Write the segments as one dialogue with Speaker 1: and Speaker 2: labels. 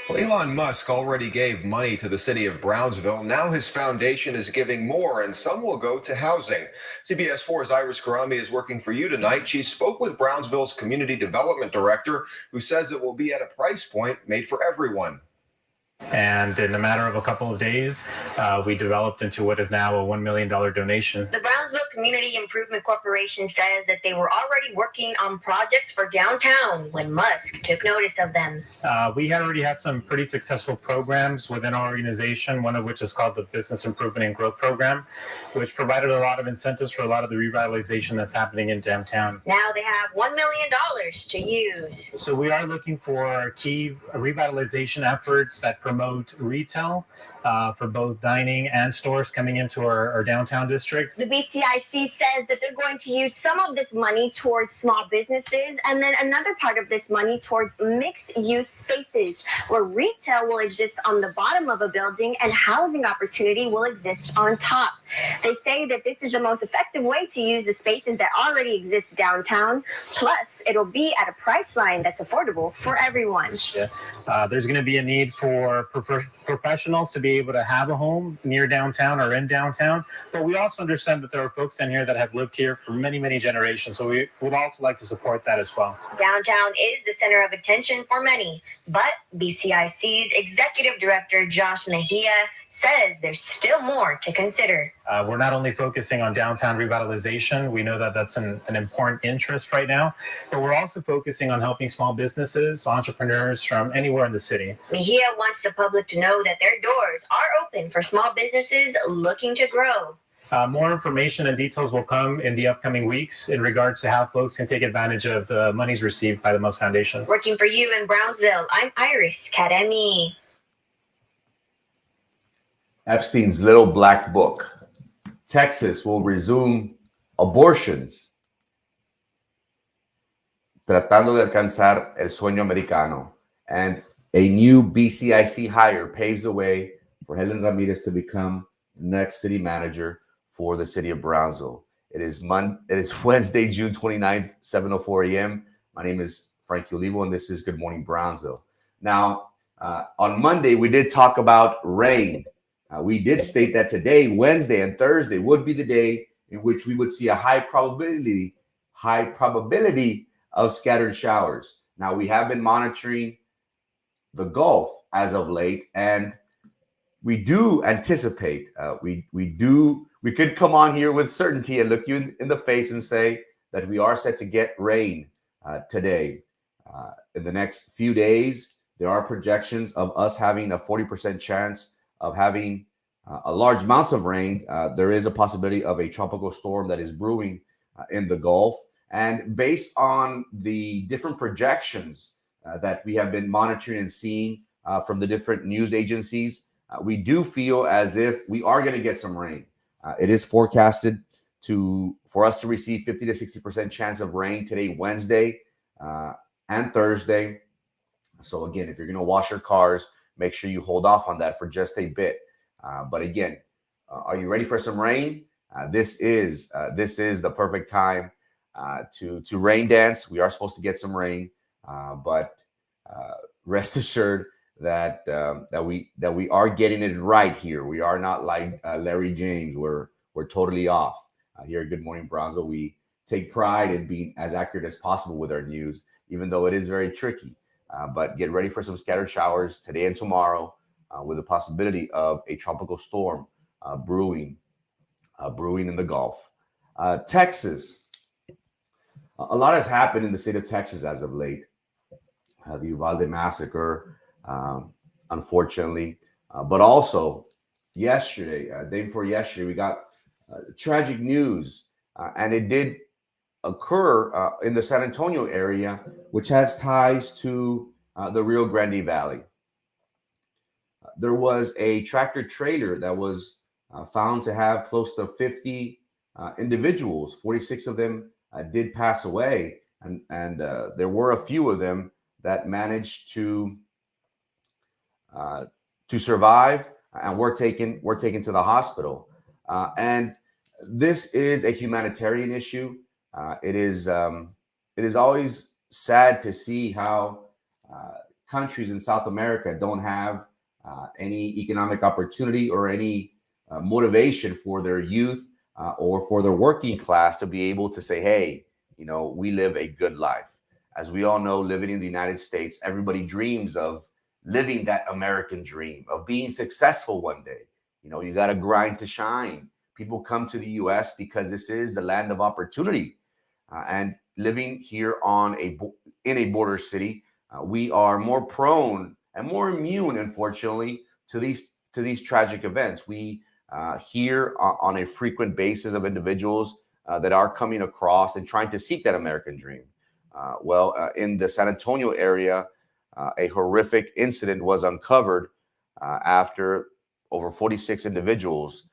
Speaker 1: Well, Elon Musk already gave money to the city of Brownsville. Now his foundation is giving more, and some will go to housing. CBS 4's Iris Karami is working for you tonight. She spoke with Brownsville's community development director, who says it will be at a price point made for everyone.
Speaker 2: And in a matter of a couple of days, we developed into what is now a $1 million donation.
Speaker 3: The Brownsville Community Improvement Corporation says that they were already working on projects for downtown when Musk took notice of them.
Speaker 2: We had already had some pretty successful programs within our organization, one of which is called the Business Improvement and Growth Program, which provided a lot of incentives for a lot of the revitalization that's happening in downtown.
Speaker 3: Now they have $1 million to use.
Speaker 2: So we are looking for key revitalization efforts that promote retail for both dining and stores coming into our downtown district.
Speaker 3: The BCIC says that they're going to use some of this money towards small businesses and then another part of this money towards mixed-use spaces where retail will exist on the bottom of a building and housing opportunity will exist on top. They say that this is the most effective way to use the spaces that already exist downtown. Plus, it'll be at a price line that's affordable for everyone.
Speaker 2: Yeah. There's going to be a need for professionals to be able to have a home near downtown or in downtown. But we also understand that there are folks in here that have lived here for many, many generations. So we would also like to support that as well.
Speaker 3: Downtown is the center of attention for many. But BCIC's executive director, Josh Mejia, says there's still more to consider.
Speaker 2: We're not only focusing on downtown revitalization. We know that that's an important interest right now, but we're also focusing on helping small businesses, entrepreneurs from anywhere in the city.
Speaker 3: Mejia wants the public to know that their doors are open for small businesses looking to grow.
Speaker 2: More information and details will come in the upcoming weeks in regards to how folks can take advantage of the monies received by the Musk Foundation.
Speaker 3: Working for you in Brownsville, I'm Iris Karami.
Speaker 4: Epstein's little black book. Texas will resume abortions. Tratando de alcanzar el sueño americano. And a new BCIC hire paves the way for Helen Ramirez to become the next city manager for the city of Brownsville. It is Wednesday, June 29th, 7:04 a.m. My name is Frankie Olivo, and this is Good Morning Brownsville. Now, on Monday, we did talk about rain. We did state that today, Wednesday and Thursday, would be the day in which we would see a high probability of scattered showers. Now, we have been monitoring the Gulf as of late, and we do anticipate, we could come on here with certainty and look you in the face and say that we are set to get rain today. In the next few days, there are projections of us having a 40% chance of having a large amounts of rain. There is a possibility of a tropical storm that is brewing in the Gulf. And based on the different projections that we have been monitoring and seeing from the different news agencies, we do feel as if we are going to get some rain. It is forecasted for us to receive 50 to 60% chance of rain today, Wednesday and Thursday. So again, if you're going to wash your cars, make sure you hold off on that for just a bit. But again, are you ready for some rain? This is the perfect time to rain dance. We are supposed to get some rain, but rest assured that we are getting it right here. We are not like Larry James. We're totally off here at Good Morning Brownsville. We take pride in being as accurate as possible with our news, even though it is very tricky. But get ready for some scattered showers today and tomorrow, with the possibility of a tropical storm brewing in the Gulf. Texas. A lot has happened in the state of Texas as of late. The Uvalde massacre, unfortunately, but also yesterday, day before yesterday, we got tragic news, and it did occur in the San Antonio area, which has ties to the Rio Grande Valley. There was a tractor trailer that was found to have close to 50 individuals. 46 of them did pass away, and there were a few of them that managed to survive and were taken to the hospital. And this is a humanitarian issue. It is always sad to see how countries in South America don't have any economic opportunity or any motivation for their youth or for their working class to be able to say, hey, you know, we live a good life. As we all know, living in the United States, everybody dreams of living that American dream, of being successful one day. You know, you got to grind to shine. People come to the U.S. because this is the land of opportunity. And living here in a border city, we are more prone and more immune, unfortunately, to these tragic events. We hear on a frequent basis of individuals that are coming across and trying to seek that American dream. In the San Antonio area, a horrific incident was uncovered after over 46 individuals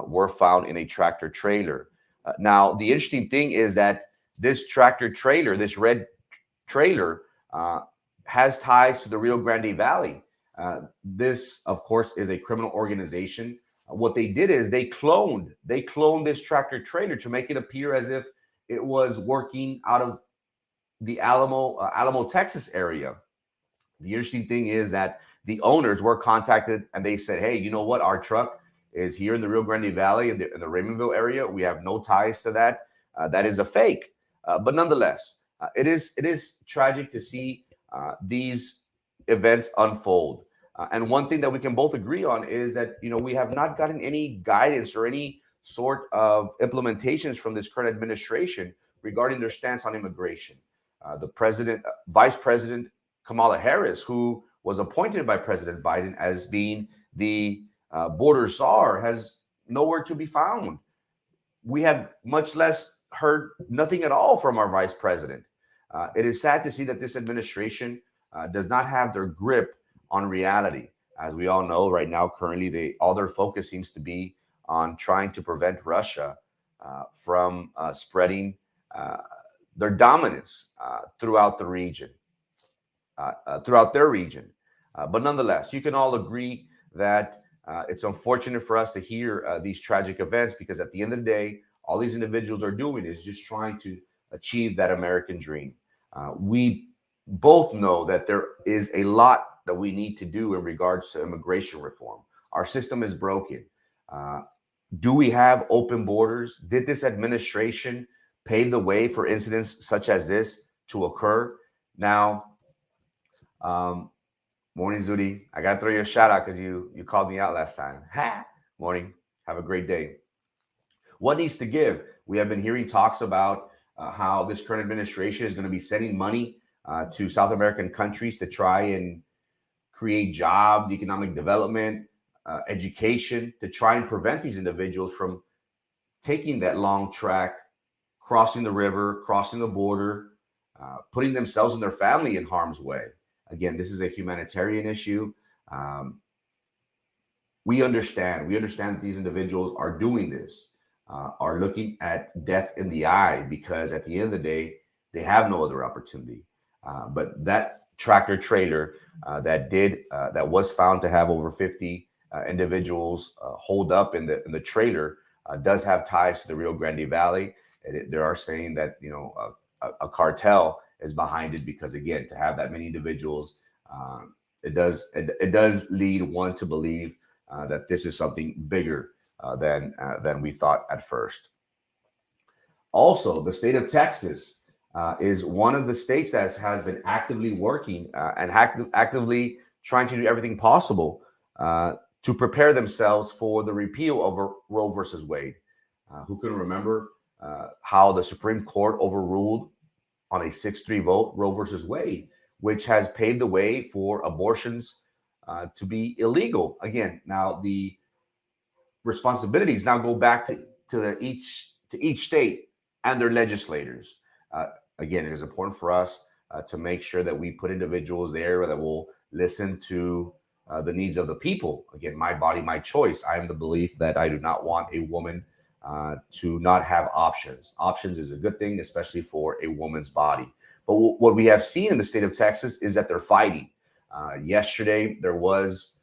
Speaker 4: were found in a tractor trailer. Now, the interesting thing is that this tractor trailer, this red trailer, has ties to the Rio Grande Valley. This, of course, is a criminal organization. What they did is they cloned this tractor trailer to make it appear as if it was working out of the Alamo, Texas area. The interesting thing is that the owners were contacted and they said, hey, you know what? Our truck is here in the Rio Grande Valley in the Raymondville area. We have no ties to that. That is a fake. But nonetheless, it is tragic to see these events unfold. And one thing that we can both agree on is that, you know, we have not gotten any guidance or any sort of implementations from this current administration regarding their stance on immigration. The Vice President Kamala Harris, who was appointed by President Biden as being the border czar, has nowhere to be found. We have much less heard nothing at all from our vice president. It is sad to see that this administration does not have their grip on reality. As we all know right now, currently, all their focus seems to be on trying to prevent Russia from spreading their dominance throughout the region, throughout their region. But nonetheless, you can all agree that it's unfortunate for us to hear these tragic events, because at the end of the day, all these individuals are doing is just trying to achieve that American dream. We both know that there is a lot that we need to do in regards to immigration reform. Our system is broken. Do we have open borders? Did this administration pave the way for incidents such as this to occur? Now, morning, Zudi. I got to throw you a shout out because you called me out last time. Ha! Morning. Have a great day. What needs to give? We have been hearing talks about how this current administration is going to be sending money to South American countries to try and create jobs, economic development, education, to try and prevent these individuals from taking that long track, crossing the river, crossing the border, putting themselves and their family in harm's way. Again, this is a humanitarian issue. We understand that these individuals are doing this, are looking at death in the eye, because at the end of the day, they have no other opportunity. But that tractor trailer that was found to have over 50 individuals holed up in the trailer does have ties to the Rio Grande Valley. They are saying that, you know, a cartel is behind it, because again, to have that many individuals, it does lead one to believe that this is something bigger than we thought at first. Also, the state of Texas is one of the states that has been actively working and actively trying to do everything possible to prepare themselves for the repeal of Roe versus Wade. Who can remember how the Supreme Court overruled on a 6-3 vote Roe versus Wade, which has paved the way for abortions to be illegal. Again, now the responsibilities now go back to each state and their legislators. Again, it is important for us to make sure that we put individuals there that will listen to the needs of the people. Again, my body, my choice. I am the belief that I do not want a woman to not have options. Options is a good thing, especially for a woman's body. But what we have seen in the state of Texas is that they're fighting. Yesterday, there was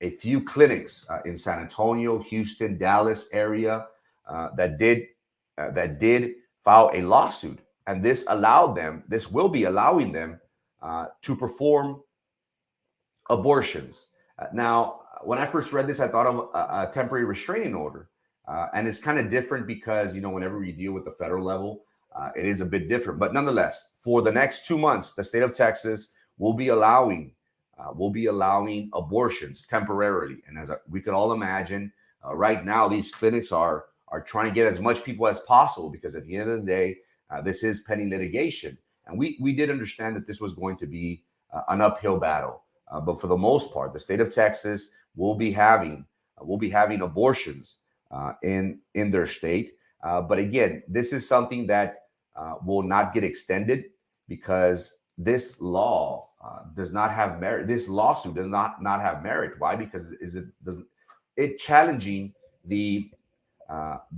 Speaker 4: a few clinics in San Antonio, Houston, Dallas area that did file a lawsuit, and this will be allowing them to perform abortions. Now, when I first read this, I thought of a temporary restraining order. And it's kind of different because, whenever you deal with the federal level, it is a bit different. But nonetheless, for the next 2 months, the state of Texas will be allowing abortions temporarily. And as we could all imagine, right now, these clinics are trying to get as much people as possible, because at the end of the day, this is pending litigation. And we did understand that this was going to be an uphill battle. But for the most part, the state of Texas will be having abortions in their state. But again, this is something that will not get extended, because this law does not have merit. This lawsuit does not have merit. Why? Because it challenging the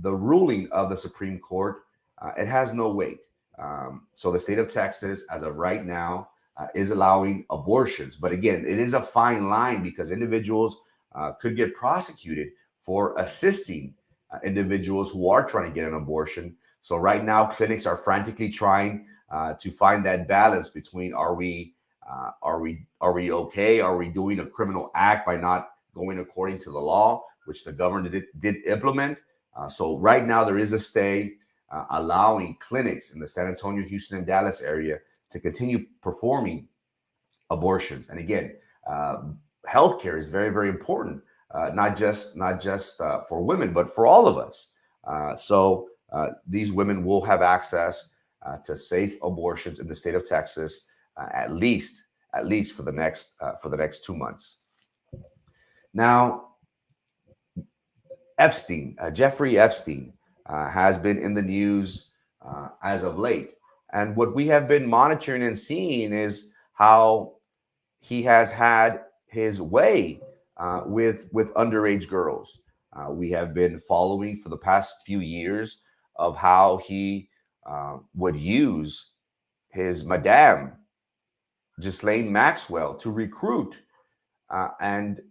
Speaker 4: ruling of the Supreme Court. It has no weight. So the state of Texas, as of right now, is allowing abortions. But again, it is a fine line, because individuals could get prosecuted for assisting individuals who are trying to get an abortion. So right now, clinics are frantically trying to find that balance between are we okay? Are we doing a criminal act by not going according to the law, which the governor did implement? So right now, there is a stay allowing clinics in the San Antonio, Houston, and Dallas area to continue performing abortions. And again, healthcare is very, very important, not just for women, but for all of us. So these women will have access to safe abortions in the state of Texas, at least for the next 2 months. Now, Jeffrey Epstein, has been in the news as of late. And what we have been monitoring and seeing is how he has had his way with underage girls. We have been following for the past few years of how he would use his madame, Ghislaine Maxwell, to recruit and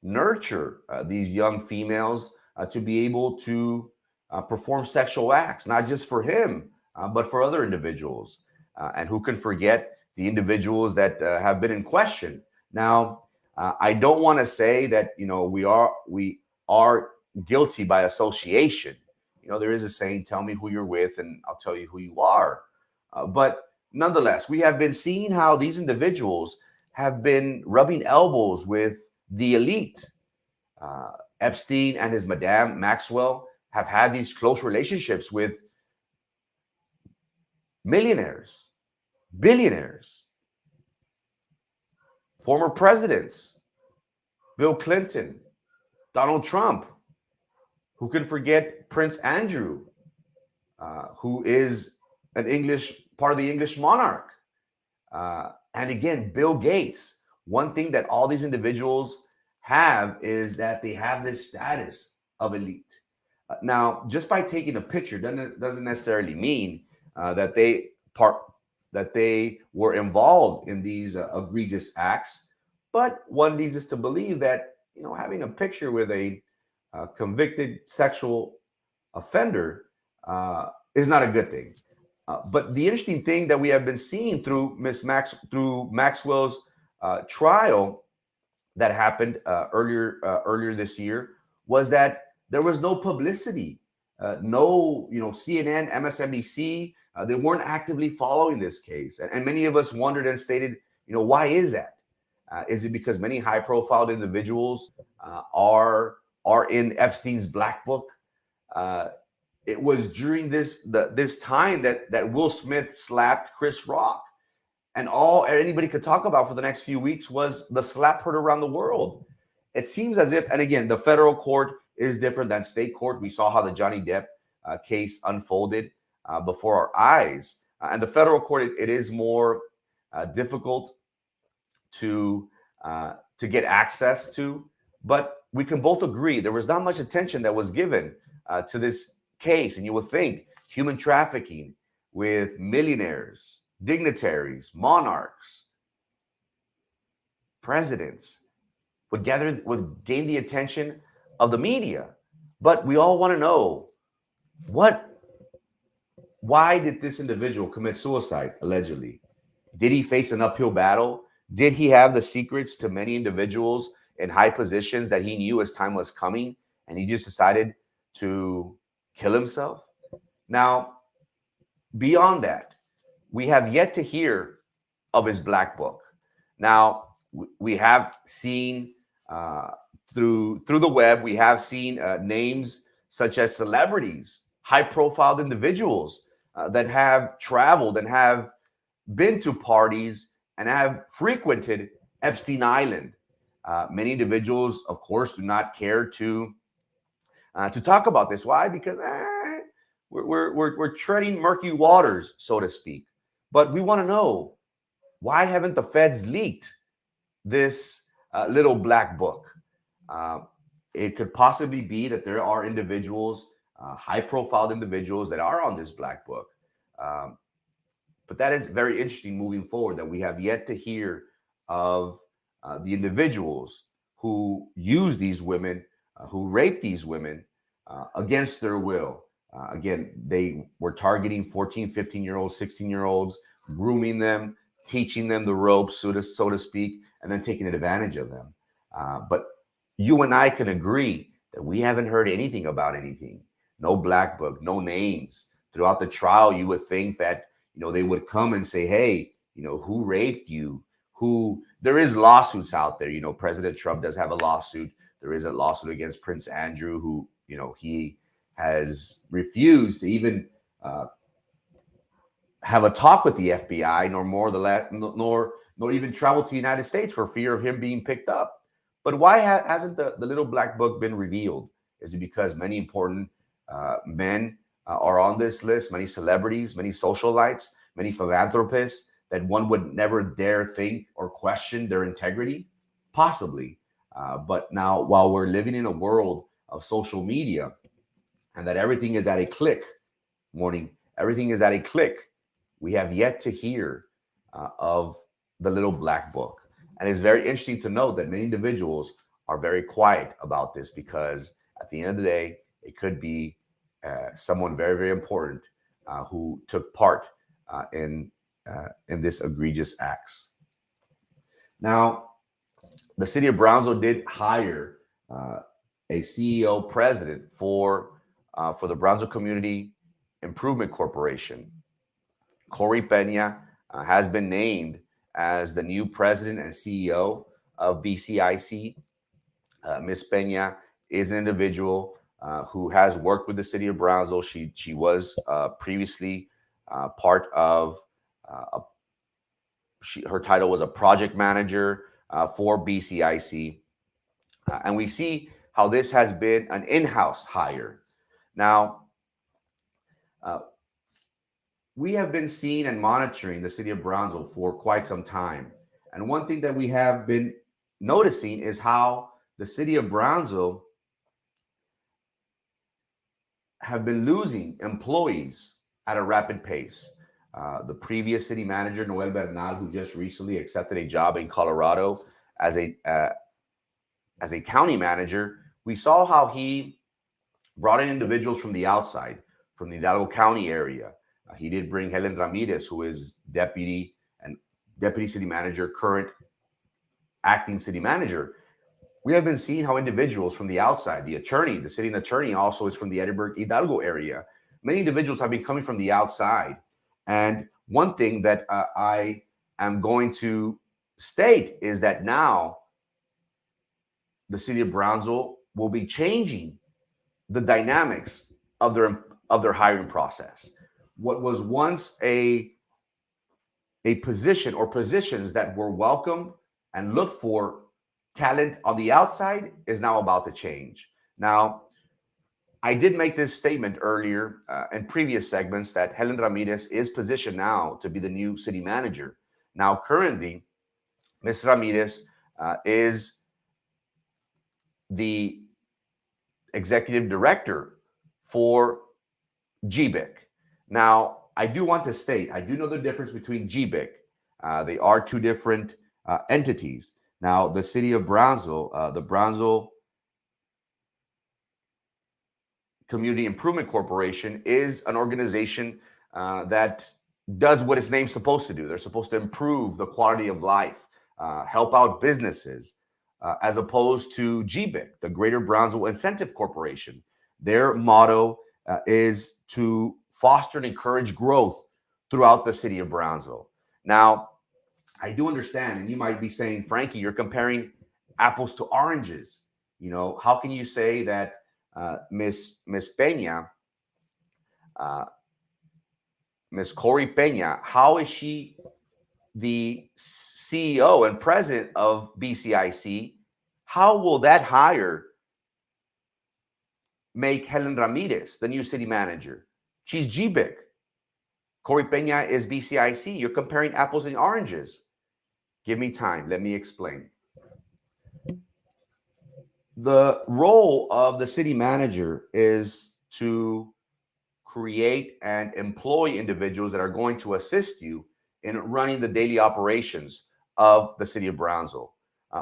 Speaker 4: nurture these young females to be able to perform sexual acts, not just for him, but for other individuals. And who can forget the individuals that have been in question? Now, I don't want to say that we are guilty by association. There is a saying, "Tell me who you're with, and I'll tell you who you are." But nonetheless, we have been seeing how these individuals have been rubbing elbows with the elite. Epstein and his madame Maxwell have had these close relationships with millionaires, billionaires, former presidents, Bill Clinton, Donald Trump. Who can forget Prince Andrew, who is part of the English monarch? And again, Bill Gates. One thing that all these individuals have is that they have this status of elite. Now, just by taking a picture doesn't necessarily mean that they were involved in these egregious acts, but one leads us to believe that having a picture with a convicted sexual offender is not a good thing. But the interesting thing that we have been seeing through Maxwell's trial that happened earlier this year was that there was no publicity, no CNN, MSNBC. They weren't actively following this case, and many of us wondered and stated, why is that? Is it because many high-profile individuals are in Epstein's black book? It was during this time that Will Smith slapped Chris Rock, and all anybody could talk about for the next few weeks was the slap heard around the world. It seems as if, and again, the federal court is different than state court. We saw how the Johnny Depp case unfolded before our eyes, and the federal court it is more difficult to get access to. But we can both agree there was not much attention that was given to this case. And you would think human trafficking with millionaires, dignitaries, monarchs, presidents would gain the attention of the media. But we all want to know why did this individual commit suicide, allegedly? Did he face an uphill battle? Did he have the secrets to many individuals in high positions that he knew his time was coming and he just decided to kill himself? Now, beyond that, we have yet to hear of his black book. Now, we have seen through the web, we have seen names such as celebrities, high-profile individuals that have traveled and have been to parties and have frequented Epstein Island. Many individuals, of course, do not care to talk about this. Why? Because we're treading murky waters, so to speak. But we want to know, why haven't the feds leaked this little black book? It could possibly be that there are individuals, high-profile individuals that are on this black book. But that is very interesting moving forward, that we have yet to hear of the individuals who use these women, who rape these women against their will. Again, they were targeting 14, 15-year-olds, 16-year-olds, grooming them, teaching them the ropes, so to speak, and then taking advantage of them. But you and I can agree that we haven't heard anything about anything. No black book, no names. Throughout the trial, you would think that, they would come and say, hey, who raped you? There is lawsuits out there. President Trump does have a lawsuit. There is a lawsuit against Prince Andrew, who, he has refused to even have a talk with the FBI, nor even travel to the United States for fear of him being picked up. But why hasn't the little black book been revealed? Is it because many important men are on this list, many celebrities, many socialites, many philanthropists that one would never dare think or question their integrity? Possibly. But now, while we're living in a world of social media and that everything is at a click, everything is at a click, we have yet to hear of the little black book. And it's very interesting to note that many individuals are very quiet about this, because at the end of the day, it could be someone very, very important who took part in this egregious acts. Now, the city of Brownsville did hire a CEO president for the Brownsville Community Improvement Corporation. Corey Pena has been named as the new president and CEO of BCIC. Ms. Pena is an individual who has worked with the city of Brownsville. She was previously part of, her title was a project manager for BCIC. And we see how this has been an in-house hire. Now, we have been seeing and monitoring the city of Brownsville for quite some time. And one thing that we have been noticing is how the city of Brownsville have been losing employees at a rapid pace. The previous city manager, Noel Bernal, who just recently accepted a job in Colorado as a county manager, we saw how he brought in individuals from the outside, from the Hidalgo County area. He did bring Helen Ramirez, who is deputy city manager, current acting city manager. We have been seeing how individuals from the outside, the city attorney also is from the Edinburgh Hidalgo area. Many individuals have been coming from the outside. And one thing that I am going to state is that now the city of Brownsville will be changing the dynamics of their hiring process. What was once a position or positions that were welcome and looked for talent on the outside is now about to change. Now, I did make this statement earlier in previous segments that Helen Ramirez is positioned now to be the new city manager. Now, currently, Ms. Ramirez is the executive director for GBIC. Now, I do want to state, I do know the difference between GBIC. They are two different entities. Now, the city of Brownsville, the Brownsville Community Improvement Corporation, is an organization that does what its name's supposed to do. They're supposed to improve the quality of life, help out businesses, as opposed to GBIC, the Greater Brownsville Incentive Corporation. Their motto is to foster and encourage growth throughout the city of Brownsville. Now, I do understand, and you might be saying, Frankie, you're comparing apples to oranges. You know, how can you say that Miss Peña, Miss Corey Peña, how is she the CEO and president of BCIC? How will that hire make Helen Ramirez the new city manager? She's GBIC. Corey Peña is BCIC. You're comparing apples and oranges. Give me time. Let me explain. The role of the city manager is to create and employ individuals that are going to assist you in running the daily operations of the city of Brownsville.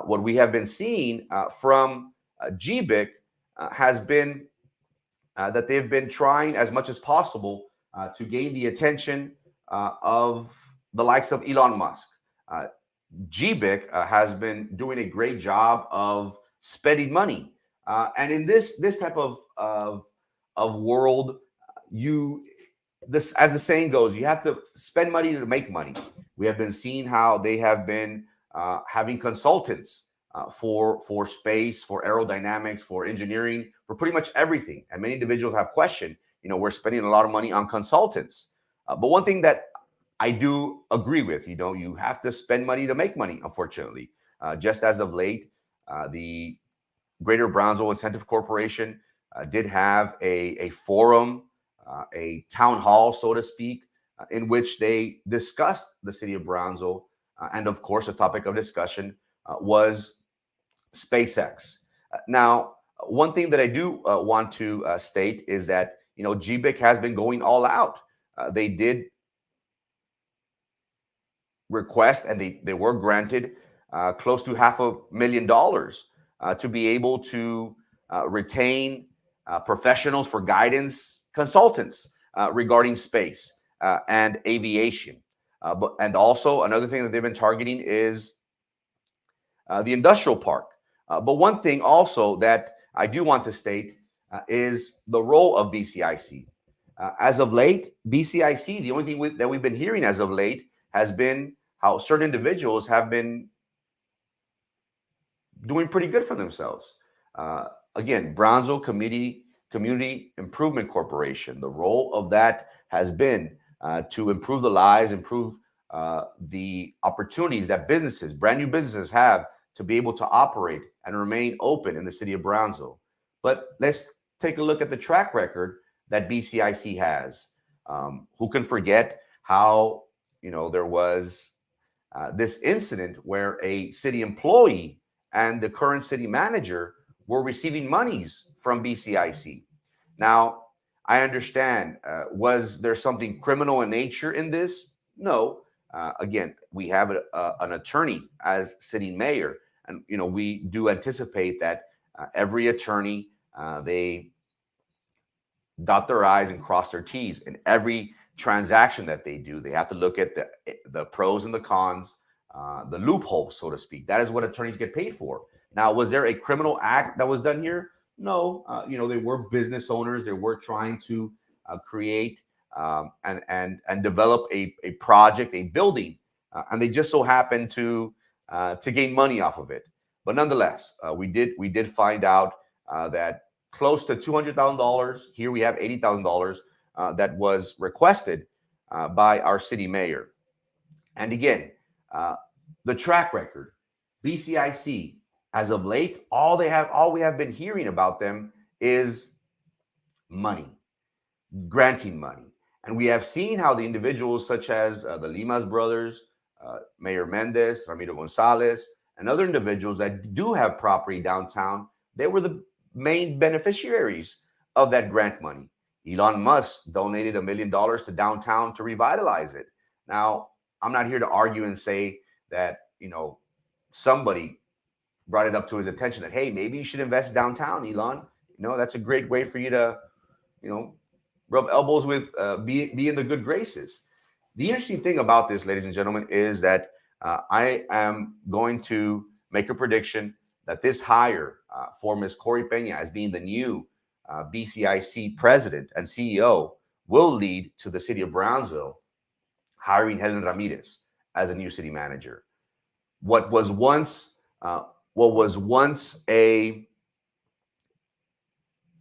Speaker 4: What we have been seeing from GBIC has been that they've been trying as much as possible to gain the attention of the likes of Elon Musk. GBIC has been doing a great job of spending money, and in this type of world, this, as the saying goes, you have to spend money to make money. We have been seeing how they have been having consultants for space, for aerodynamics, for engineering, for pretty much everything. And many individuals have questioned, we're spending a lot of money on consultants. But one thing that I do agree with, you have to spend money to make money, unfortunately. Just as of late, the Greater Brownsville Incentive Corporation did have a forum, a town hall, so to speak, in which they discussed the city of Brownsville. And of course, the topic of discussion was SpaceX. Now, one thing that I do want to state is that, GBIC has been going all out. They did request, and they were granted close to $500,000 to be able to retain professionals for guidance consultants regarding space and aviation. And also another thing that they've been targeting is the industrial park. But one thing also that I do want to state is the role of BCIC. As of late, BCIC, the only thing that we've been hearing as of late has been how certain individuals have been doing pretty good for themselves. Again, Brownsville Community Improvement Corporation, the role of that has been to improve the lives, improve the opportunities that businesses, brand new businesses have to be able to operate and remain open in the city of Brownsville. But let's take a look at the track record that BCIC has. Who can forget how, there was this incident where a city employee and the current city manager were receiving monies from BCIC. Now, I understand, was there something criminal in nature in this? No. Again, we have an attorney as city mayor, and we do anticipate that every attorney, they dot their I's and cross their T's in every transaction that they do. They have to look at the pros and the cons, the loopholes, so to speak. That is what attorneys get paid for. Now, was there a criminal act that was done here? No. They were business owners. They were trying to create and develop a project, a building, and they just so happened to gain money off of it. But nonetheless, we did find out that close to $200,000. Here we have $80,000 that was requested by our city mayor. And again, the track record, BCIC, as of late, all we have been hearing about them is money, granting money. And we have seen how the individuals such as the Limas brothers, Mayor Mendez, Ramiro Gonzalez, and other individuals that do have property downtown, they were the main beneficiaries of that grant money. Elon Musk donated $1 million to downtown to revitalize it. Now, I'm not here to argue and say that, somebody brought it up to his attention that, hey, maybe you should invest downtown, Elon. That's a great way for you to, rub elbows with, be in the good graces. The interesting thing about this, ladies and gentlemen, is that I am going to make a prediction that this hire for Ms. Cory Peña as being the new BCIC president and CEO will lead to the city of Brownsville hiring Helen Ramirez as a new city manager. What was once a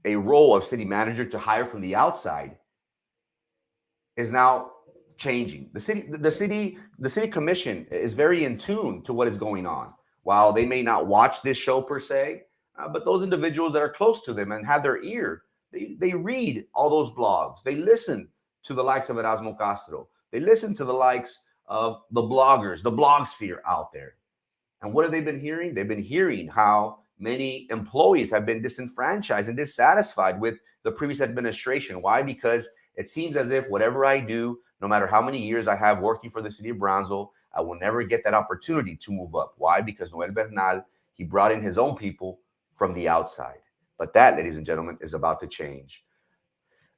Speaker 4: role of city manager to hire from the outside is now changing. The city commission is very in tune to what is going on. While they may not watch this show per se, but those individuals that are close to them and have their ear, they read all those blogs. They listen to the likes of Erasmo Castro. They listen to the likes of the bloggers, the blog sphere out there. And what have they been hearing? They've been hearing how many employees have been disenfranchised and dissatisfied with the previous administration. Why? Because it seems as if whatever I do, no matter how many years I have working for the city of Brownsville, I will never get that opportunity to move up. Why? Because Noel Bernal, he brought in his own people from the outside. But that, ladies and gentlemen, is about to change.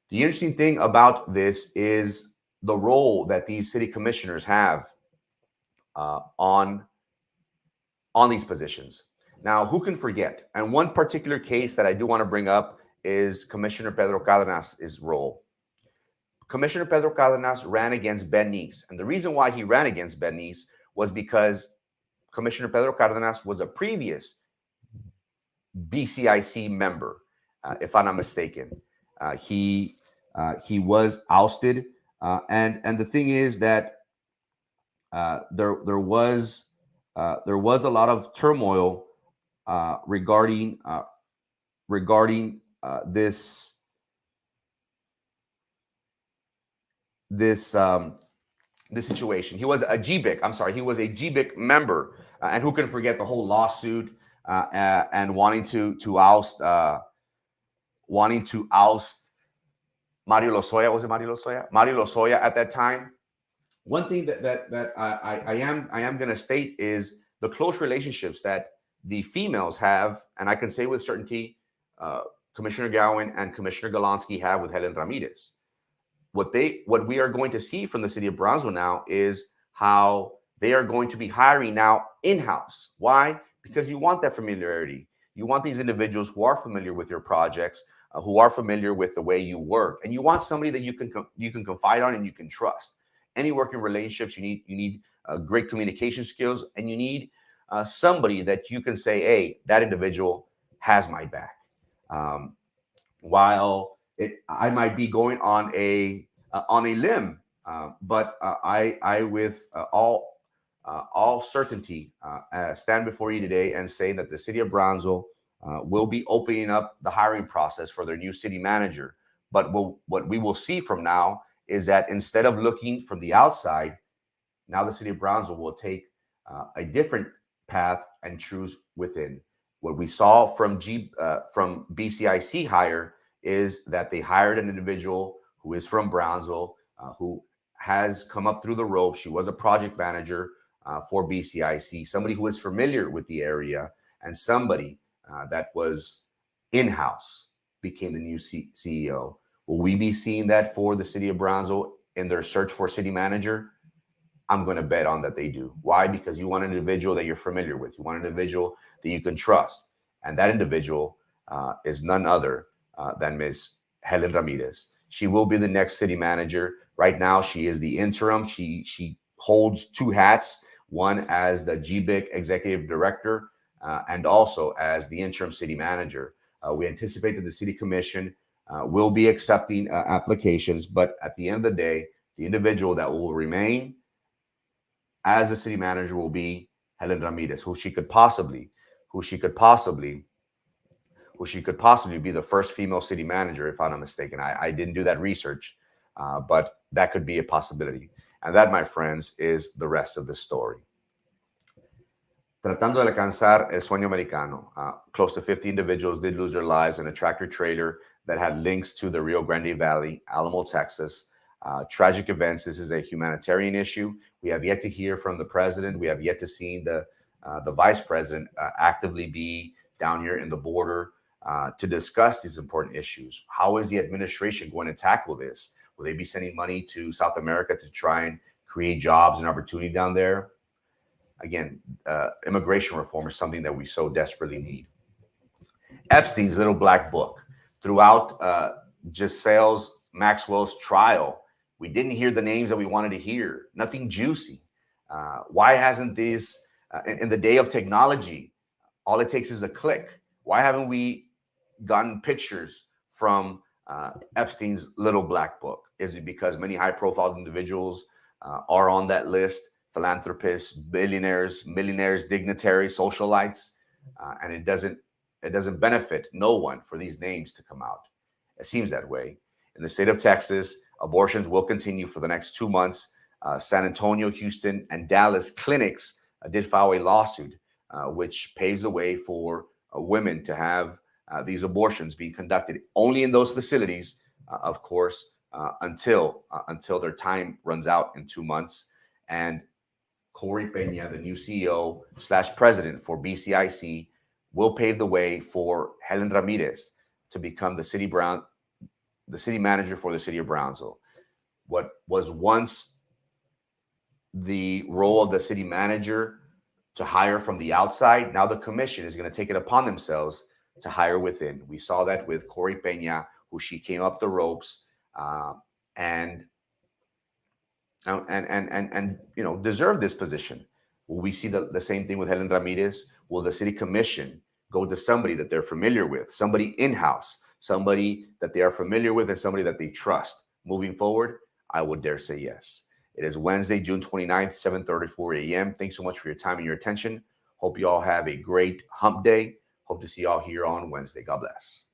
Speaker 4: The interesting thing about this is the role that these city commissioners have on these positions. Now, who can forget? And one particular case that I do want to bring up is Commissioner Pedro Cardenas' role. Commissioner Pedro Cardenas ran against Ben Neese. And the reason why he ran against Ben Neese was because Commissioner Pedro Cardenas was a previous BCIC member, if I'm not mistaken. He was ousted. And the thing is that there was a lot of turmoil regarding this situation. He was a GBIC. I'm sorry. He was a GBIC member, and who can forget the whole lawsuit and wanting to oust Mario Lozoya. Was it Mario Lozoya? Mario Lozoya at that time. One thing that I am going to state is the close relationships that the females have, and I can say with certainty, Commissioner Gowen and Commissioner Golonsky have with Helen Ramirez. What we are going to see from the city of Brownsville now is how they are going to be hiring now in-house. Why? Because you want that familiarity. You want these individuals who are familiar with your projects, who are familiar with the way you work, and you want somebody that you can confide on and you can trust. Any working relationships, you need great communication skills, and you need somebody that you can say, hey, that individual has my back. While I might be going on a limb, but I with all certainty stand before you today and say that the city of Brownsville will be opening up the hiring process for their new city manager. But what we will see from now is that instead of looking from the outside, now the city of Brownsville will take a different path and choose within. What we saw from BCIC hire is that they hired an individual who is from Brownsville, who has come up through the ropes. She was a project manager for BCIC, somebody who is familiar with the area, and somebody that was in-house became the new CEO. Will we be seeing that for the city of Brownsville in their search for city manager? I'm going to bet on that they do. Why? Because you want an individual that you're familiar with. You want an individual that you can trust. And that individual is none other than Ms. Helen Ramirez. She will be the next city manager. Right now, she is the interim. She holds two hats, one as the GBIC executive director and also as the interim city manager. We anticipate that the city commission will be accepting applications, but at the end of the day, the individual that will remain as the city manager will be Helen Ramirez, who she could possibly be the first female city manager, if I'm not mistaken. I didn't do that research, but that could be a possibility. And that, my friends, is the rest of the story. Tratando de alcanzar el sueño americano. Close to 50 individuals did lose their lives in a tractor trailer that had links to the Rio Grande Valley, Alamo, Texas. Tragic events. This is a humanitarian issue. We have yet to hear from the president. We have yet to see the vice president actively be down here in the border to discuss these important issues. How is the administration going to tackle this? Will they be sending money to South America to try and create jobs and opportunity down there? Again, immigration reform is something that we so desperately need. Epstein's little black book. Throughout Ghislaine Maxwell's trial, we didn't hear the names that we wanted to hear. Nothing juicy. Why hasn't this, in the day of technology, all it takes is a click? Why haven't we gotten pictures from Epstein's little black book? Is it because many high-profile individuals are on that list? Philanthropists, billionaires, millionaires, dignitaries, socialites, and it doesn't benefit no one for these names to come out. It seems that way. In the state of Texas, abortions will continue for the next 2 months. San Antonio, Houston, and Dallas clinics did file a lawsuit, which paves the way for women to have these abortions being conducted only in those facilities, of course, until their time runs out in 2 months. And Corey Peña, the new CEO / president for BCIC, will pave the way for Helen Ramirez to become the city manager for the city of Brownsville. What was once the role of the city manager to hire from the outside, now the commission is going to take it upon themselves to hire within. We saw that with Corey Peña, who she came up the ropes and deserved this position. Will we see the same thing with Helen Ramirez? Will the city commission go to somebody that they're familiar with, somebody in-house, somebody that they are familiar with, and somebody that they trust? Moving forward, I would dare say yes. It is Wednesday, June 29th, 7:34 a.m. Thanks so much for your time and your attention. Hope you all have a great hump day. Hope to see you all here on Wednesday. God bless.